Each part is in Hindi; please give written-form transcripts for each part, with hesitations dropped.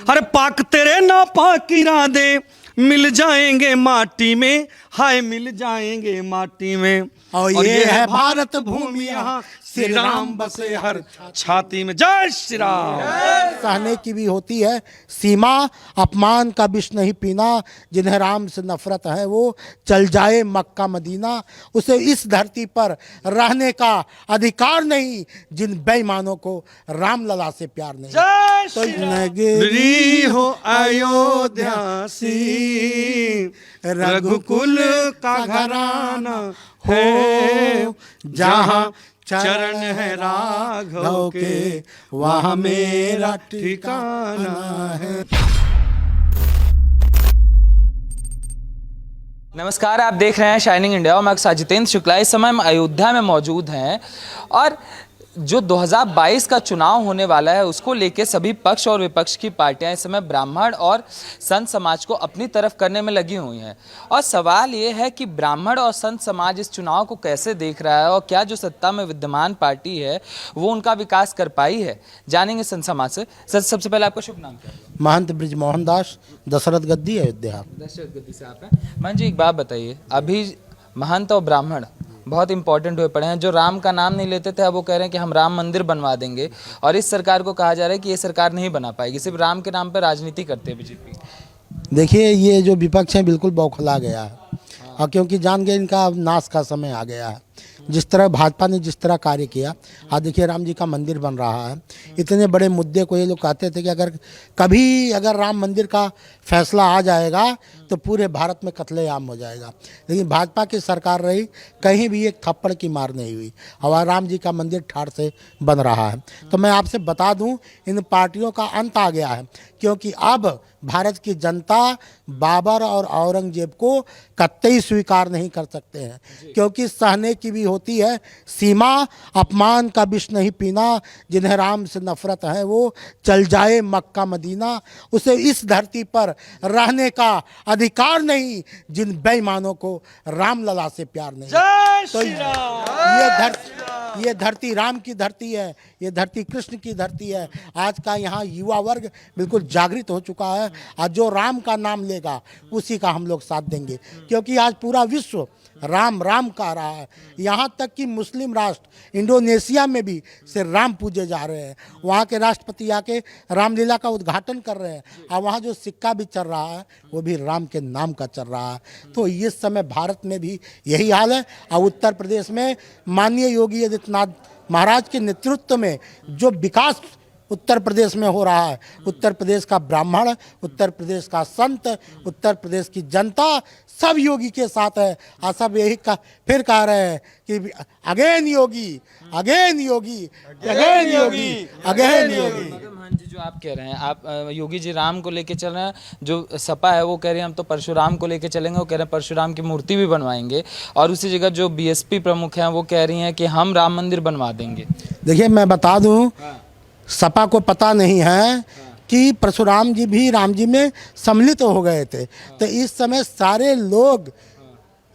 अरे पाक तेरे ना पाक इरादे मिल जाएंगे माटी में, हाय मिल जाएंगे माटी में। और ये है भारत भूमि, यहाँ श्री राम बसे हर छाती में। जय श्री राम। सहने की भी होती है सीमा, अपमान का विष नहीं पीना, जिन्हें राम से नफरत है वो चल जाए मक्का मदीना। उसे इस धरती पर रहने का अधिकार नहीं, जिन बेईमानों को राम लला से प्यार नहीं। जय तो श्री राम। नगरी हो अयोध्या सी, रघुकुल का घराना हो, जहाँ चरण है राघव के, वहाँ मेरा ठिकाना है। नमस्कार, आप देख रहे हैं शाइनिंग इंडिया और मैं जितेंद्र शुक्ला। इस समय हम अयोध्या में मौजूद हैं और जो 2022 का चुनाव होने वाला है उसको लेके सभी पक्ष और विपक्ष की पार्टियां इस समय ब्राह्मण और संत समाज को अपनी तरफ करने में लगी हुई हैं। और सवाल ये है कि ब्राह्मण और संत समाज इस चुनाव को कैसे देख रहा है और क्या जो सत्ता में विद्यमान पार्टी है वो उनका विकास कर पाई है। जानेंगे संत समाज से। सर, सबसे पहले आपका शुभ नाम क्या है? महंत ब्रिजमोहन दास, दशरथ गद्दी, अयोध्या। दशरथ गद्दी से आप हैं। महंत जी, एक बात बताइए, अभी महंत और ब्राह्मण बहुत इंपॉर्टेंट हुए पड़े हैं। जो राम का नाम नहीं लेते थे अब वो कह रहे हैं कि हम राम मंदिर बनवा देंगे, और इस सरकार को कहा जा रहा है कि ये सरकार नहीं बना पाएगी, सिर्फ राम के नाम पर राजनीति करते हैं बीजेपी। देखिए, ये जो विपक्ष है बिल्कुल बौखला गया है, और क्योंकि जान गए इनका नाश का समय आ गया है। जिस तरह भाजपा ने जिस तरह कार्य किया, आज देखिए राम जी का मंदिर बन रहा है। इतने बड़े मुद्दे को ये लोग कहते थे कि अगर राम मंदिर का फैसला आ जाएगा तो पूरे भारत में कत्लेआम हो जाएगा, लेकिन भाजपा की सरकार रही, कहीं भी एक थप्पड़ की मार नहीं हुई और राम जी का मंदिर ठाठ से बन रहा है। तो मैं आपसे बता दूं, इन पार्टियों का अंत आ गया है, क्योंकि अब भारत की जनता बाबर और औरंगजेब को कतई स्वीकार नहीं कर सकते हैं, क्योंकि सहने की भी होती है सीमा, अपमान का विष नहीं पीना, जिन्हें राम से नफरत है वो चल जाए मक्का मदीना। उसे इस धरती पर रहने का अधिकार नहीं, जिन बेईमानों को राम लला से प्यार नहीं। तो ये धरती राम की धरती है, ये धरती कृष्ण की धरती है। आज का यहाँ युवा वर्ग बिल्कुल जागृत हो चुका है, आज जो राम का नाम लेगा उसी का हम लोग साथ देंगे, क्योंकि आज पूरा विश्व राम राम कह रहा है। यहाँ तक कि मुस्लिम राष्ट्र इंडोनेशिया में भी से राम पूजे जा रहे हैं। वहाँ के राष्ट्रपति आके रामलीला का उद्घाटन कर रहे हैं, और वहाँ जो सिक्का भी चल रहा है वो भी राम के नाम का चल रहा है। तो इस समय भारत में भी यही हाल है। और उत्तर प्रदेश में माननीय योगी आदित्यनाथ महाराज के नेतृत्व में जो विकास उत्तर प्रदेश में हो रहा है, उत्तर प्रदेश का ब्राह्मण, उत्तर प्रदेश का संत, उत्तर प्रदेश की जनता सब योगी के साथ है। और सब यही फिर कह रहे हैं कि अगेन योगी, अगेन योगी, अगेन योगी, अगेन योगी। महंत जी, जो आप कह रहे हैं, आप योगी जी राम को लेके चल रहे हैं, जो सपा है वो कह रहे हैं हम तो परशुराम को लेके चलेंगे, वो कह रहे हैं परशुराम की मूर्ति भी बनवाएंगे, और उसी जगह जो बीएसपी प्रमुख हैं वो कह रही हैं कि हम राम मंदिर बनवा देंगे। देखिए, मैं बता दूं, सपा को पता नहीं है कि परशुराम जी भी राम जी में सम्मिलित हो गए थे। तो इस समय सारे लोग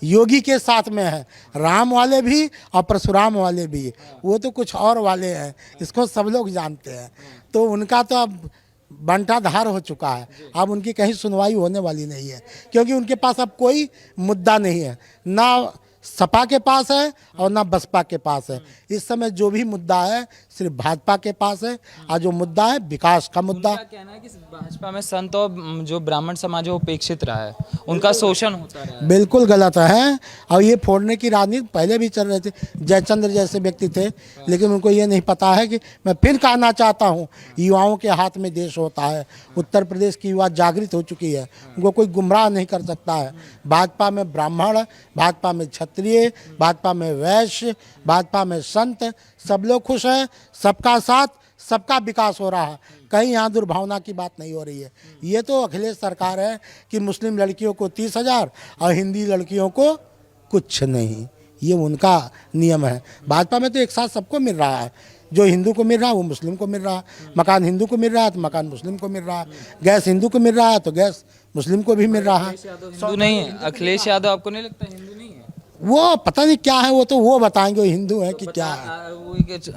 योगी के साथ में हैं, राम वाले भी और परशुराम वाले भी। वो तो कुछ और वाले हैं, इसको सब लोग जानते हैं। तो उनका तो अब बंटाधार हो चुका है, अब उनकी कहीं सुनवाई होने वाली नहीं है, क्योंकि उनके पास अब कोई मुद्दा नहीं है, ना सपा के पास है और ना बसपा के पास है। इस समय जो भी मुद्दा है सिर्फ भाजपा के पास है, और जो मुद्दा है विकास का मुद्दा। उनका कहना है कि भाजपा में संत और जो ब्राह्मण समाज है वो उपेक्षित रहा है, उनका शोषण होता रहा है। बिल्कुल गलत है, और ये फोड़ने की राजनीति पहले भी चल रहे थे। जयचंद्र जैसे व्यक्ति थे, लेकिन उनको ये नहीं पता है कि मैं फिर कहना चाहता हूँ, युवाओं के हाथ में देश होता है। उत्तर प्रदेश की युवा जागृत हो चुकी है, उनको कोई गुमराह नहीं कर सकता है। भाजपा में ब्राह्मण, भाजपा में क्षत्रिय, भाजपा में वैश्य, भाजपा में संत, सब लोग खुश हैं। सबका साथ, सबका विकास हो रहा है, कहीं यहाँ दुर्भावना की बात नहीं हो रही है। ये तो अखिलेश सरकार है कि मुस्लिम लड़कियों को 30,000 और हिंदी लड़कियों को कुछ नहीं, ये उनका नियम है। भाजपा में तो एक साथ सबको मिल रहा है, जो हिंदू को मिल रहा है वो मुस्लिम को मिल रहा है, मकान हिंदू को मिल रहा है तो मकान मुस्लिम को मिल रहा है, गैस हिंदू को मिल रहा है तो गैस मुस्लिम को भी मिल रहा है। हिंदू नहीं है अखिलेश यादव, आपको नहीं लगता हिंदू नहीं है? वो पता नहीं क्या है, वो तो वो बताएंगे वो हिंदू है कि क्या है। वो एक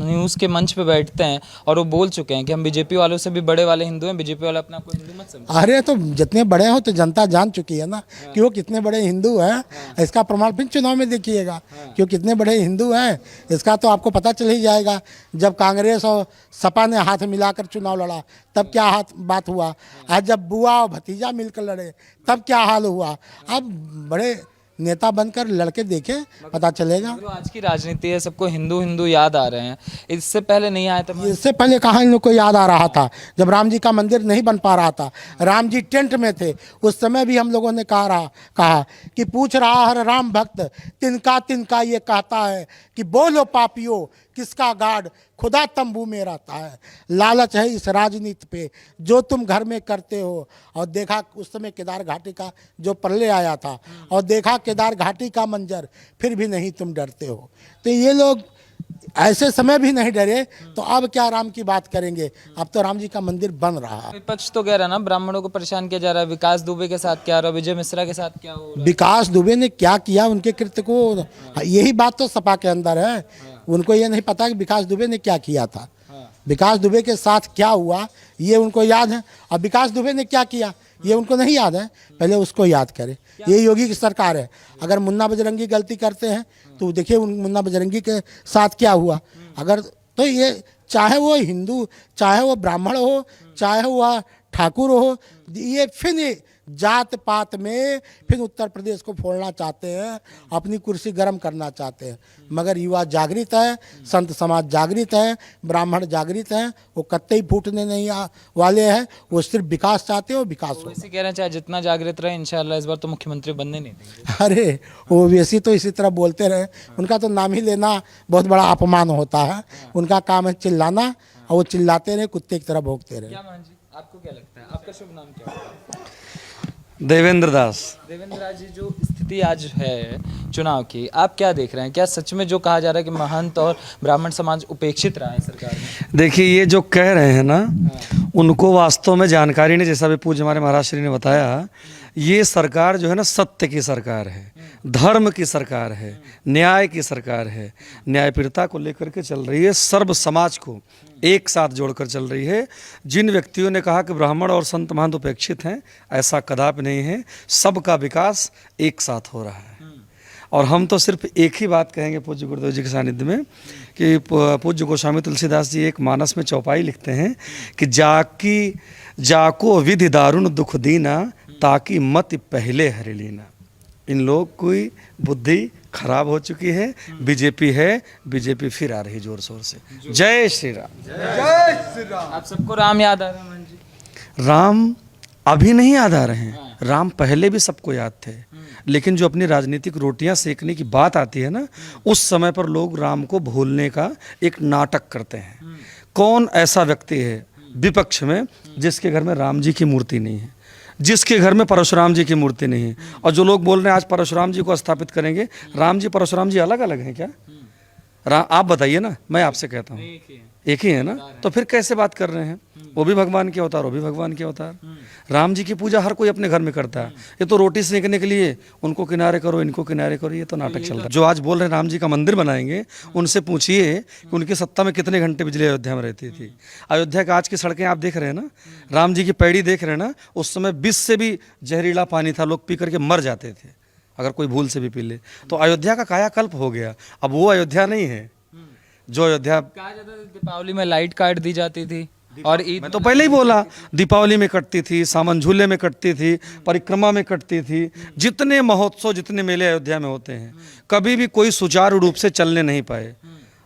न्यूज़ के मंच पे बैठते हैं और वो बोल चुके हैं कि हम बीजेपी वालों से भी बड़े वाले हिंदू हैं, बीजेपी वाले अपने आप को हिंदू मत समझे। अरे तो जितने बड़े हो तो जनता जान चुकी है ना कि वो कितने बड़े हिंदू हैं। इसका प्रमाण फिर चुनाव में देखिएगा कि वो कितने बड़े हिंदू हैं। इसका तो आपको पता चल ही जाएगा। जब कांग्रेस और सपा ने हाथ मिलाकर चुनाव लड़ा तब क्या बात हुआ। आज जब बुआ और भतीजा मिलकर लड़े तब क्या हाल हुआ। अब बड़े नेता बनकर लड़के देखें, पता चलेगा। जो आज की राजनीति है सबको हिंदू हिंदू याद आ रहे हैं, इससे पहले नहीं आए थे। इससे पहले कहाँ इन लोग को याद आ रहा था, जब राम जी का मंदिर नहीं बन पा रहा था, राम जी टेंट में थे, उस समय भी हम लोगों ने कहा कि पूछ रहा हर राम भक्त तिनका तिनका ये कहता है कि बोलो पापियों किसका गार्ड खुदा तंबू में रहता है। लालच है इस राजनीति पे जो तुम घर में करते हो। और देखा उस समय केदार घाटी का जो प्रलय आया था और देखा केदार घाटी का मंजर, फिर भी नहीं तुम डरते हो। तो ये लोग ऐसे समय भी नहीं डरे, तो अब क्या राम की बात करेंगे। अब तो राम जी का मंदिर बन रहा है। विपक्ष तो कह रहा है ना ब्राह्मणों को परेशान किया जा रहा है, विकास दुबे के साथ क्या हो रहा है, विजय मिश्रा के साथ क्या हो रहा है। विकास दुबे ने क्या किया उनके कृत्य को, यही बात तो सपा के अंदर है। उनको ये नहीं पता कि विकास दुबे ने क्या किया था, विकास दुबे के साथ क्या हुआ ये उनको याद है। और विकास दुबे ने क्या किया ये उनको नहीं याद है, पहले उसको याद करें। ये योगी की सरकार है। अगर मुन्ना बजरंगी गलती करते हैं तो देखिए मुन्ना बजरंगी के साथ क्या हुआ। अगर तो ये चाहे वो हिंदू, चाहे वो ब्राह्मण हो, चाहे वह ठाकुर हो, ये फिर जात पात में फिर उत्तर प्रदेश को फोड़ना चाहते हैं, अपनी कुर्सी गर्म करना चाहते हैं। मगर युवा जागृत है, संत समाज जागृत है, ब्राह्मण जागृत हैं, वो कतई फूटने नहीं वाले हैं। वो सिर्फ विकास चाहते हो, विकास हो। वैसे कह रहे हैं चाहे जितना जागृत रहे इंशाल्लाह इस बार तो मुख्यमंत्री बनने नहीं देंगे। अरे वो वैसी तो इसी तरह बोलते रहे, उनका तो नाम ही लेना बहुत बड़ा अपमान होता है। उनका काम है चिल्लाना और वो चिल्लाते रहे, कुत्ते की तरह भौंकते रहे। क्या मान जी, आपको क्या लगता है, आपका शुभ नाम क्या है? देवेंद्र दास। देवेंद्र राज जी, जो स्थिति आज है चुनाव की, आप क्या देख रहे हैं? क्या सच में जो कहा जा रहा है कि महंत और ब्राह्मण समाज उपेक्षित रहा है सरकार में? देखिए ये जो कह रहे हैं ना, उनको वास्तव में जानकारी नहीं। जैसा भी पूज्य हमारे महाराज श्री ने बताया, ये सरकार जो है ना सत्य की सरकार है, धर्म की सरकार है, न्याय की सरकार है, न्यायप्रियता को लेकर के चल रही है, सर्व समाज को एक साथ जोड़कर चल रही है। जिन व्यक्तियों ने कहा कि ब्राह्मण और संत महंत उपेक्षित हैं, ऐसा कदापि नहीं है। सबका विकास एक साथ हो रहा है। और हम तो सिर्फ एक ही बात कहेंगे पूज्य गुरुदेव जी के सानिध्य में कि पूज्य गोस्वामी तुलसीदास जी एक मानस में चौपाई लिखते हैं कि जाको विधि दारुण दुख दीना ताकि मत पहले हरि लीना। इन लोग की बुद्धि खराब हो चुकी है। बीजेपी है, बीजेपी फिर आ रही जोर शोर से। जय श्री राम। जय श्री राम। आप सबको राम याद आ रहा है मान जी? राम अभी नहीं याद आ रहे हैं, राम पहले भी सबको याद थे। लेकिन जो अपनी राजनीतिक रोटियां सेकने की बात आती है ना, उस समय पर लोग राम को भूलने का एक नाटक करते हैं। कौन ऐसा व्यक्ति है विपक्ष में जिसके घर में राम जी की मूर्ति नहीं है, जिसके घर में परशुराम जी की मूर्ति नहीं है? और जो लोग बोल रहे हैं आज परशुराम जी को स्थापित करेंगे, राम जी परशुराम जी अलग अलग हैं क्या? आप बताइए ना, मैं आपसे कहता हूँ एक ही है ना। तो फिर कैसे बात कर रहे हैं? वो भी भगवान के अवतार, वो भी भगवान के अवतार। राम जी की पूजा हर कोई अपने घर में करता है। ये तो रोटी सेकने के लिए उनको किनारे करो, इनको किनारे करो, ये तो नाटक चल रहा है। जो आज बोल रहे हैं राम जी का मंदिर बनाएंगे, उनसे पूछिए कि उनकी सत्ता में कितने घंटे बिजली अयोध्या में रहती थी। अयोध्या का आज की सड़कें आप देख रहे हैं ना, राम जी की पैड़ी देख रहे हैं ना, उस समय विष से भी जहरीला पानी था, लोग पी करके मर जाते थे अगर कोई भूल से भी पी ले। तो अयोध्या का कायाकल्प हो गया। अब वो अयोध्या नहीं है जो अयोध्या। कहा जाता था दीपावली में लाइट काट दी जाती थी और ईद मैं तो पहले ही बोला, दीपावली में कटती थी, सावन झूले में कटती थी, परिक्रमा में कटती थी। जितने महोत्सव, जितने मेले अयोध्या में होते हैं, कभी भी कोई सुचारू रूप से चलने नहीं पाए।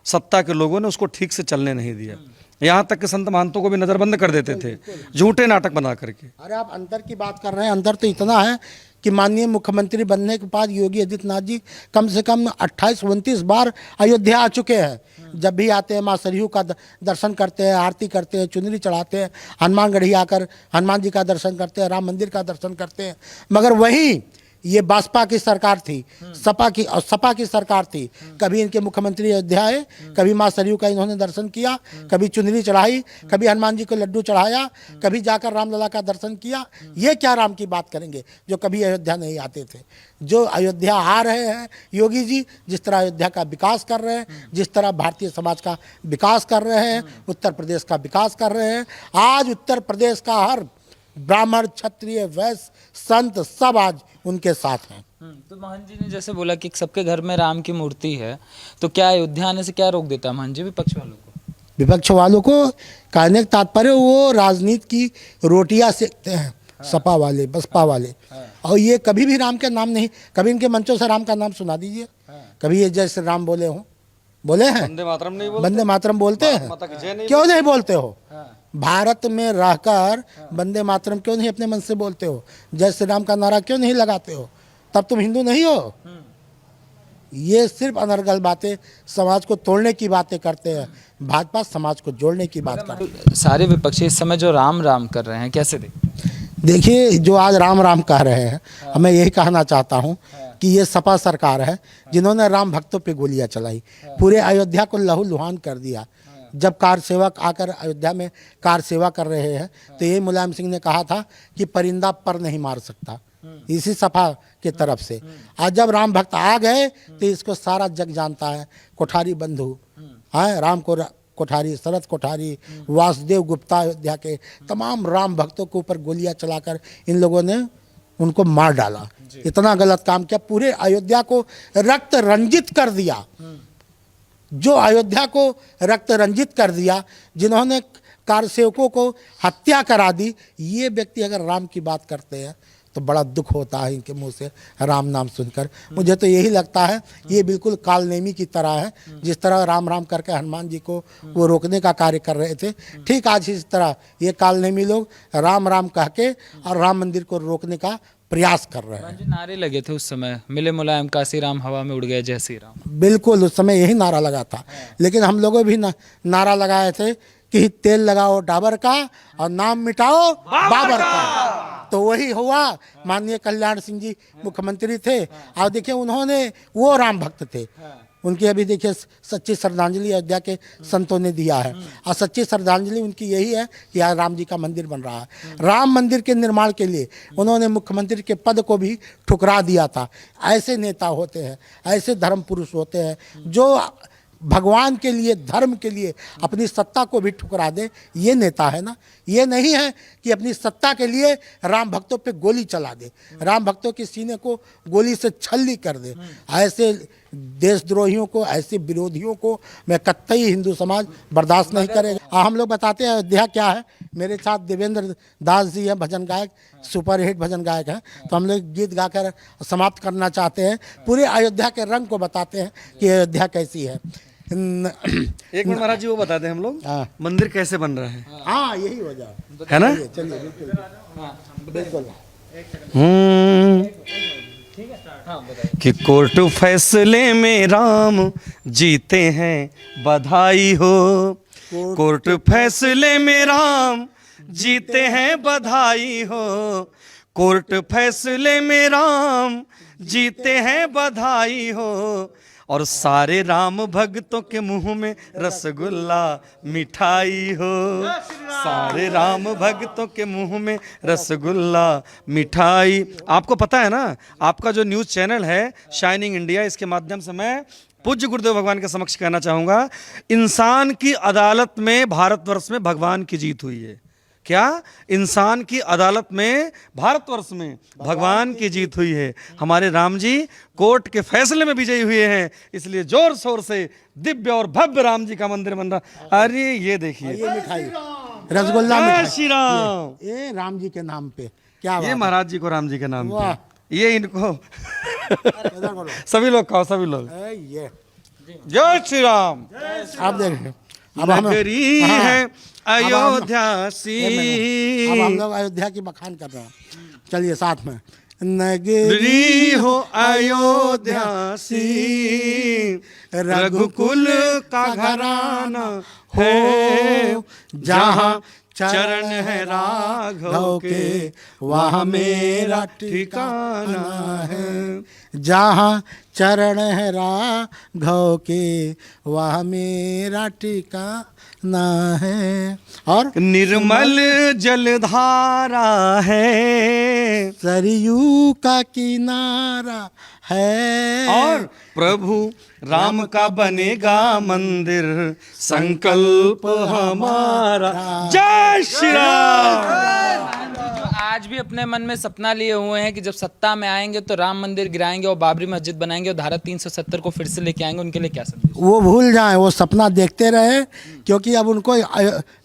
सत्ता के लोगों ने उसको ठीक से चलने नहीं दिया। यहाँ तक कि संत महंतों को भी नजरबंद कर देते थे झूठे नाटक बना करके। अरे आप अंतर की बात कर रहे हैं, अंतर तो इतना है कि माननीय मुख्यमंत्री बनने के बाद योगी आदित्यनाथ जी कम से कम 28-29 बार अयोध्या आ चुके हैं। जब भी आते हैं माँ सरयू का दर्शन करते हैं, आरती करते हैं, चुनरी चढ़ाते हैं, हनुमानगढ़ी आकर हनुमान जी का दर्शन करते हैं, राम मंदिर का दर्शन करते हैं। मगर वहीं ये बसपा की सरकार थी, सपा की सरकार थी। कभी इनके मुख्यमंत्री अयोध्या आए, कभी माँ सरयू का इन्होंने दर्शन किया, कभी चुनरी चढ़ाई, कभी हनुमान जी को लड्डू चढ़ाया, कभी जाकर रामलला का दर्शन किया। ये क्या राम की बात करेंगे जो कभी अयोध्या नहीं आते थे। जो अयोध्या आ रहे हैं योगी जी, जिस तरह अयोध्या का विकास कर रहे हैं, जिस तरह भारतीय समाज का विकास कर रहे हैं, उत्तर प्रदेश का विकास कर रहे हैं। आज उत्तर प्रदेश का हर ब्राह्मण, क्षत्रिय, वैश्य, संत सब आज उनके साथ हैं। तो महंत जी ने जैसे बोला कि सबके घर में राम की मूर्ति है, तो क्या अयोध्या आने से क्या रोक देता है महंत जी विपक्ष वालों को? विपक्ष वालों को कहने का तात्पर्य वो राजनीति की रोटियां सेकते हैं, सपा वाले, बसपा वाले। और ये कभी भी राम के नाम नहीं, कभी इनके मंचों से राम का नाम सुना दीजिए, कभी ये जय श्री राम बोले हों, बोले हैं? वंदे मातरम नहीं बोलते, वंदे मातरम बोलते हैं? माता की जय नहीं क्यों नहीं बोलते हो? भारत में रहकर वंदे मातरम क्यों नहीं अपने मन से बोलते हो? जय श्री राम का नारा क्यों नहीं लगाते हो? तब तुम हिंदू नहीं हो। ये सिर्फ अनर्गल बातें, समाज को तोड़ने की बातें करते हैं। भाजपा समाज को जोड़ने की बात करते हैं। सारे विपक्षी इस समय जो राम राम कर रहे हैं, कैसे देखिए, जो आज राम राम कह रहे हैं, मैं यही कहना चाहता हूँ कि ये सपा सरकार है जिन्होंने राम भक्तों पे गोलियां चलाई, पूरे अयोध्या को लहूलुहान कर दिया। जब कार सेवक आकर अयोध्या में कार सेवा कर रहे हैं, तो ये मुलायम सिंह ने कहा था कि परिंदा पर नहीं मार सकता, इसी सपा के तरफ से। आज जब राम भक्त आ गए तो इसको सारा जग जानता है। कोठारी बंधु, हाँ, राम को कोठारी, शरद कोठारी, वासुदेव गुप्ता, अयोध्या के तमाम राम भक्तों के ऊपर गोलियां चलाकर इन लोगों ने उनको मार डाला। इतना गलत काम किया, पूरे अयोध्या को रक्त रंजित कर दिया। जो अयोध्या को रक्त रंजित कर दिया, जिन्होंने कार सेवकों को हत्या करा दी, ये व्यक्ति अगर राम की बात करते हैं तो बड़ा दुख होता है इनके मुंह से राम नाम सुनकर। मुझे तो यही लगता है ये बिल्कुल कालनेमी की तरह है। जिस तरह राम राम करके हनुमान जी को वो रोकने का कार्य कर रहे थे, ठीक आज इस तरह ये कालनेमी लोग राम राम कह के और राम मंदिर को रोकने का प्रयास कर रहे हैं। नारे लगे थे उस समय, मिले मुलायम काशी राम, हवा में उड़ गए जय श्री राम। बिल्कुल उस समय यही नारा लगा था, लेकिन हम लोगों भी नारा लगाए थे कि तेल लगाओ डाबर का और नाम मिटाओ बाबर का। तो वही हुआ। माननीय कल्याण सिंह जी मुख्यमंत्री थे और देखिए उन्होंने, वो राम भक्त थे, उनकी अभी देखिए सच्ची श्रद्धांजलि अयोध्या के संतों ने दिया है। और सच्ची श्रद्धांजलि उनकी यही है कि आज राम जी का मंदिर बन रहा है। राम मंदिर के निर्माण के लिए उन्होंने मुख्यमंत्री के पद को भी ठुकरा दिया था। ऐसे नेता होते हैं, ऐसे धर्म पुरुष होते हैं जो भगवान के लिए, धर्म के लिए अपनी सत्ता को भी ठुकरा दे। ये नेता है ना। ये नहीं है कि अपनी सत्ता के लिए राम भक्तों पे गोली चला दे, राम भक्तों के सीने को गोली से छल्ली कर दे। ऐसे देशद्रोहियों को, ऐसे विरोधियों को मैं कतई हिंदू समाज बर्दाश्त नहीं करेगा। हम लोग बताते हैं अयोध्या क्या है। मेरे साथ देवेंद्र दास जी हैं, भजन गायक, सुपरहिट भजन गायक हैं। तो हम लोग गीत गाकर समाप्त करना चाहते हैं। पूरे अयोध्या के रंग को बताते हैं कि अयोध्या कैसी है। एक मिनट महाराज जी, वो बता दें हम लोग मंदिर कैसे बन रहा है। हाँ, यही हो जाए, है ना। चलिए बिल्कुल। कि कोर्ट फैसले में राम जीते हैं, बधाई हो। कोर्ट फैसले में राम जीते हैं, बधाई हो। कोर्ट फैसले में राम जीते हैं, बधाई हो। और सारे राम भक्तों के मुंह में रसगुल्ला मिठाई हो। सारे राम भक्तों के मुंह में रसगुल्ला मिठाई। आपको पता है ना, आपका जो न्यूज़ चैनल है शाइनिंग इंडिया, इसके माध्यम से मैं पूज्य गुरुदेव भगवान के समक्ष कहना चाहूँगा, इंसान की अदालत में भारतवर्ष में भगवान की जीत हुई है। क्या? इंसान की अदालत में भारतवर्ष में भगवान की जीत हुई है। हमारे राम जी कोर्ट के फैसले में विजयी हुए हैं, इसलिए जोर शोर से दिव्य और भव्य राम जी का मंदिर बन रहा। अरे ये देखिए, ये मिठाई, रसगुल्ला मिठाई, श्री राम, ये राम जी के नाम पे। क्या ये महाराज जी को राम जी के नाम पे, ये इनको सभी लोग खाओ, सभी लोग। ये जय श्री राम। आप देखें, अब नगरी है अयोध्या सी। अब हम लोग अयोध्या की बखान कर रहे हैं। चलिए साथ में, नगरी हो अयोध्या सी, रघुकुल का घराना हो, जहाँ चरण है राघव के, वहाँ मेरा ठिकाना है। जहाँ चरण है राघव के, वहाँ मेरा ठिकाना है। और निर्मल जलधारा है, सरयू का किनारा है। और प्रभु राम का बनेगा मंदिर, संकल्प हमारा। जय श्री राम। जो आज भी अपने मन में सपना लिए हुए हैं कि जब सत्ता में आएंगे तो राम मंदिर गिराएंगे और बाबरी मस्जिद बनाएंगे और धारा 370 को फिर से लेके आएंगे, उनके लिए क्या संदेश? वो भूल जाएं, वो सपना देखते रहे, क्योंकि अब उनको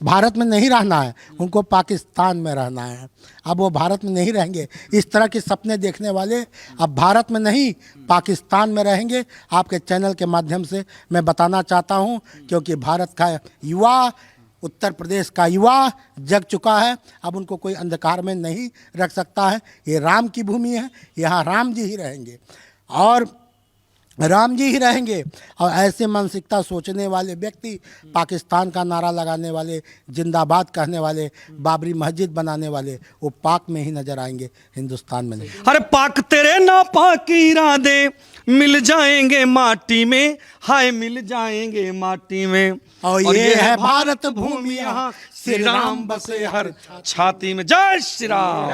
भारत में नहीं रहना है, उनको पाकिस्तान में रहना है। अब वो भारत में नहीं रहेंगे। इस तरह के सपने देखने वाले अब भारत में नहीं पाकिस्तान में रहेंगे। आपके चैनल के माध्यम से मैं बताना चाहता हूँ, क्योंकि भारत का युवा, उत्तर प्रदेश का युवा जग चुका है। अब उनको कोई अंधकार में नहीं रख सकता है। ये राम की भूमि है, यहाँ राम जी ही रहेंगे और राम जी ही रहेंगे। और ऐसे मानसिकता सोचने वाले व्यक्ति, पाकिस्तान का नारा लगाने वाले, जिंदाबाद कहने वाले, बाबरी मस्जिद बनाने वाले, वो पाक में ही नजर आएंगे, हिंदुस्तान में नहीं। अरे पाक तेरे ना पाक इरादे मिल जाएंगे माटी में, हाय मिल जाएंगे माटी में। और ये है भारत भूमि, यहाँ श्री राम बसे हर छाती में। जय श्री राम।